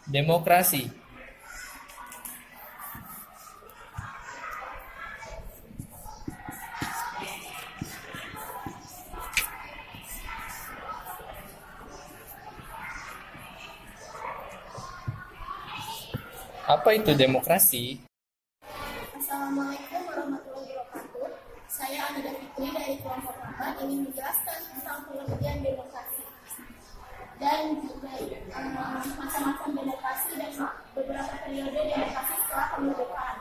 Demokrasi. Apa itu demokrasi? Assalamualaikum warahmatullahi wabarakatuh. Saya Anida Fitri dari kelompok 4 ingin menjelaskan tentang pengertian demokrasi dan juga macam-macam demokrasi dan beberapa periode demokrasi setelah kemerdekaan.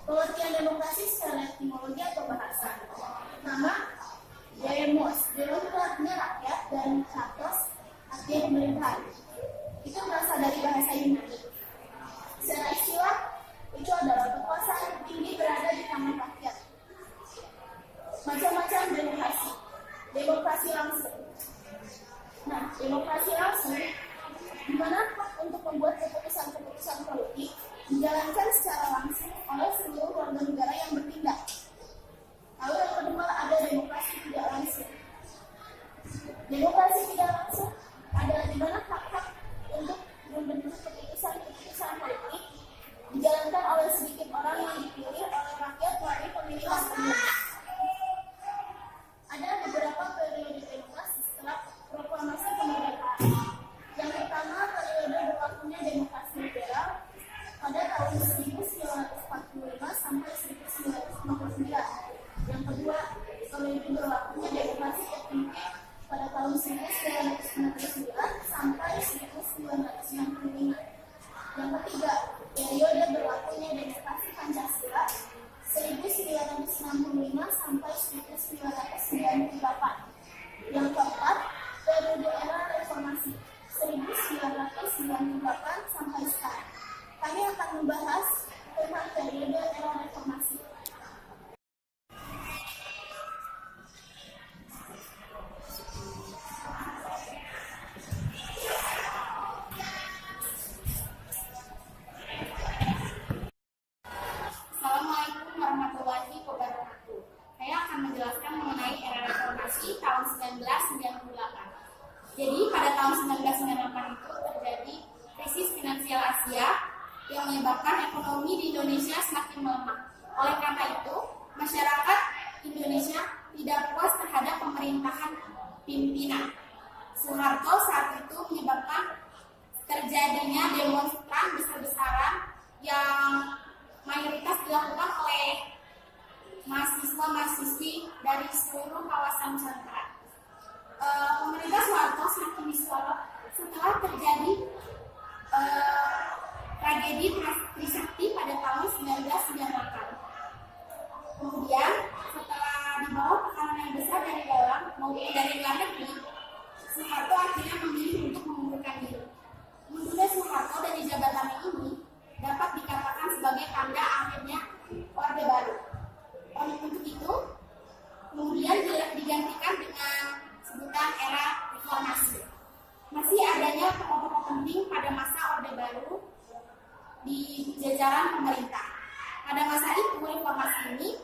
Pengertian demokrasi secara etimologi atau bahasa. Pertama, demos. Demos itu artinya rakyat dan kratos artinya pemerintahan. Itu berasal dari bahasa Yunani. Secara istilah, itu adalah kekuasaan tinggi berada di tangan rakyat. Macam-macam demokrasi. Demokrasi langsung. Nah, demokrasi langsung di mana hak untuk membuat keputusan-keputusan politik dijalankan secara langsung oleh seluruh warga negara yang bertindak. Lalu yang kedua ada demokrasi tidak langsung. Demokrasi tidak langsung adalah di mana hak-hak untuk membentuk keputusan-keputusan politik dijalankan oleh sedikit orang yang dipilih oleh rakyat melalui pemilihan umum. Ada beberapa periode demokrasi setelah proklamasi kemerdekaan. Yang pertama, periode berlakunya demokrasi liberal pada tahun 1945 sampai 1959. Yang kedua, periode berlakunya demokrasi etnik pada tahun 1999 sampai 1965. Yang ketiga, periode berlakunya demokrasi Pancasila 1965 sampai 1998. Yang keempat, periode era reformasi 1998 sampai sekarang. Kami akan membahas tentang periode era reformasi. Assalamualaikum warahmatullahi wabarakatuh. Saya akan menjelaskan mengenai era reformasi tahun 1998. Jadi pada tahun 1998 itu terjadi krisis finansial Asia yang menyebabkan ekonomi di Indonesia semakin melemah. Oleh karena itu, masyarakat Indonesia tidak puas terhadap pemerintahan pimpinan Soeharto saat itu menyebabkan terjadinya demonstran besar-besaran yang mayoritas dilakukan oleh mahasiswa-mahasiswi dari seluruh kawasan Nusantara. Pemerintah Soeharto semakin disorot setelah terjadi tragedi Trisakti pada tahun 1998. Kemudian setelah di bawah tekanan yang besar dari dalam maupun dari luar negeri, Soeharto akhirnya memilih untuk mengundurkan diri. Mundurnya Soeharto dari jabatannya ini dapat dikatakan sebagai tanda akhirnya Orde Baru. Untuk itu, kemudian digantikan dengan sebutan era reformasi. Masih adanya tokoh-tokoh penting pada masa Orde Baru di jajaran pemerintah. Pada masa itu, reformasi ini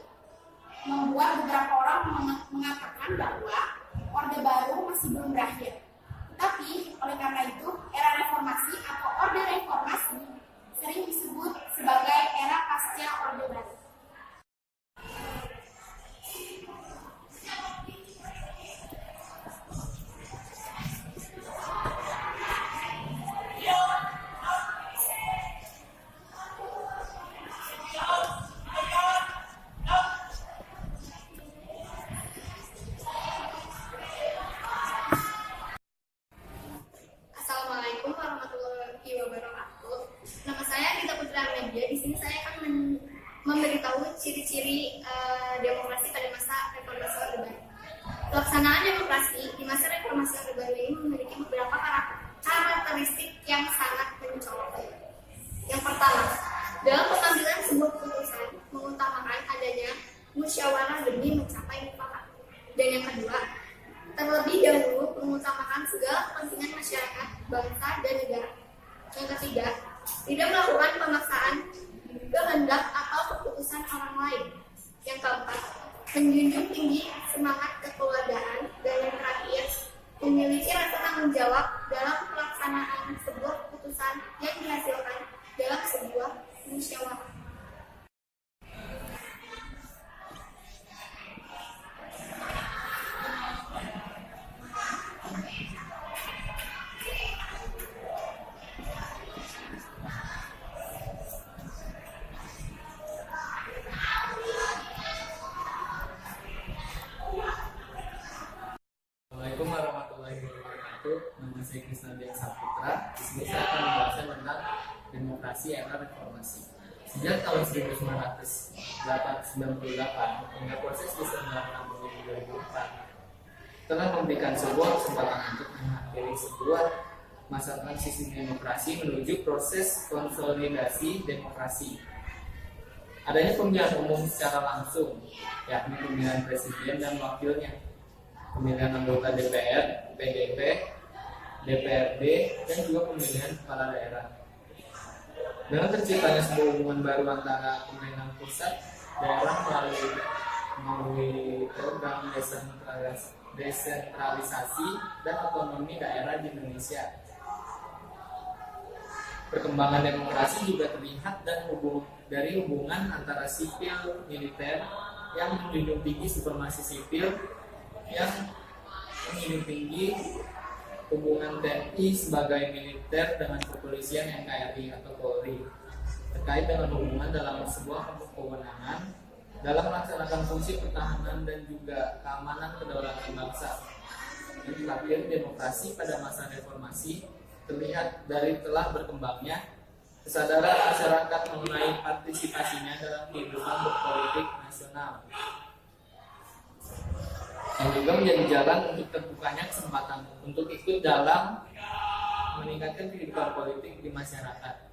membuat beberapa orang mengatakan bahwa Orde Baru masih belum berakhir. Tetapi, oleh karena itu, era reformasi atau Orde Reformasi sering disebut sebagai era pasca Orde Baru. Assalamualaikum warahmatullahi wabarakatuh. Nama saya Gita Putra Media. Di sini saya akan memberitahu ciri-ciri demokrasi pada masa reformasi Orde Baru. Pelaksanaan demokrasi di masa reformasi Orde Baru ini memiliki beberapa karakteristik yang sangat mencolok. Yang pertama, dalam pengambilan sebuah keputusan mengutamakan adanya musyawarah demi mencapai mufakat. Dan yang kedua, terlebih dahulu mengutamakan segala kepentingan masyarakat, bangsa, dan negara. Yang ketiga, tidak melakukan pemaksaan kehendak atau keputusan orang lain. Yang keempat, menjunjung tinggi semangat kekeluargaan. Dan pelaksanaan sebuah keputusan yang dihasilkan dalam sebuah musyawarah. Assalamualaikum warahmatullahi wabarakatuh. Nama saya Krisna Dian Saputra. Di sini saya akan membahas tentang demokrasi era reformasi. Sejak tahun 1998 hingga proses diselenggarakan pemilu 2004 telah memberikan sebuah kesempatan untuk mengakhiri sebuah masa transisi demokrasi menuju proses konsolidasi demokrasi. Adanya pemilihan umum secara langsung, yakni pemilihan presiden dan wakilnya, pemilihan anggota DPR, PDP, DPRD, dan juga pemilihan kepala daerah. Dengan terciptanya sebuah hubungan baru antara pemerintahan pusat, daerah melalui program desentralisasi dan otonomi daerah di Indonesia. Perkembangan demokrasi juga terlihat dari hubungan antara sipil militer yang menjunjung tinggi supremasi sipil, yang menjunjung tinggi hubungan TNI sebagai militer dengan kepolisian NKRI atau Polri terkait dengan hubungan dalam sebuah kewenangan dalam melaksanakan fungsi pertahanan dan juga keamanan kedaulatan bangsa. Dan terakhir, demokrasi pada masa reformasi terlihat dari telah berkembangnya kesadaran masyarakat mengenai partisipasinya dalam kehidupan berpolitik nasional, yang juga menjadi jalan untuk terbukanya kesempatan untuk ikut dalam meningkatkan kehidupan politik di masyarakat.